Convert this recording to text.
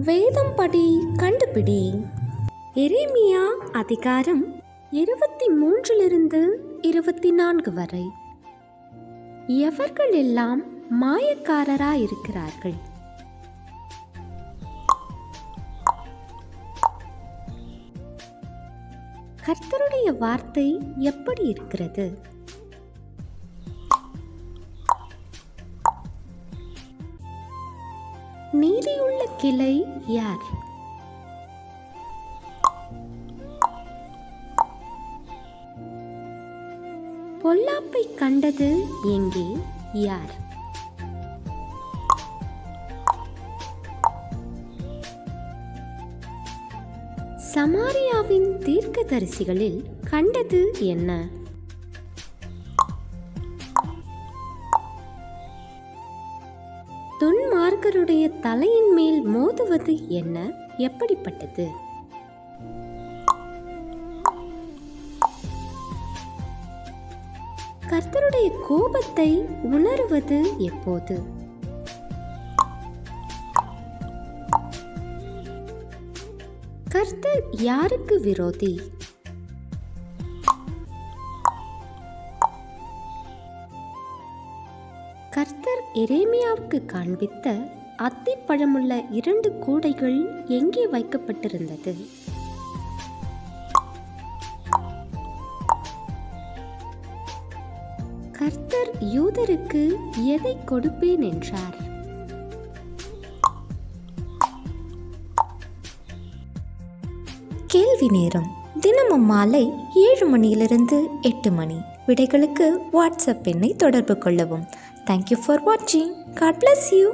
வேதம் படி கண்டுபிடி. எரேமியா அதிகாரம் 23 24 வரை. எவர்கள் எல்லாம் மாயக்காரராயிருக்கிறார்கள். கர்த்தருடைய வார்த்தை எப்படி இருக்கிறது? நீதியுள்ள கிளை யார்? பொல்லாப்பை கண்டது எங்கே யார்? சமாரியாவின் தீர்க்கதரிசிகளில் கண்டது என்ன? துன்மார்க்கருடைய தலையின் மேல் மோதுவது என்ன? எப்படிப்பட்டது? கர்த்தருடைய கோபத்தை உணருவது எப்போது? கர்த்தர் யாருக்கு விரோதி? கர்த்தர் எரேமியாவுக்கு காண்பித்த அத்திப்பழமுள்ள 2 கூடைகள் எங்கே வைக்கப்பட்டிருந்தது? கர்த்தர் யூதருக்கு எதை கொடுப்பேன் என்றார்? கேள்வி நேரம். தினமும் மாலை 7 மணியிலிருந்து 8 மணி. விடைகளுக்கு வாட்ஸ்அப் எண்ணை தொடர்பு கொள்ளவும். Thank you for watching. God bless you.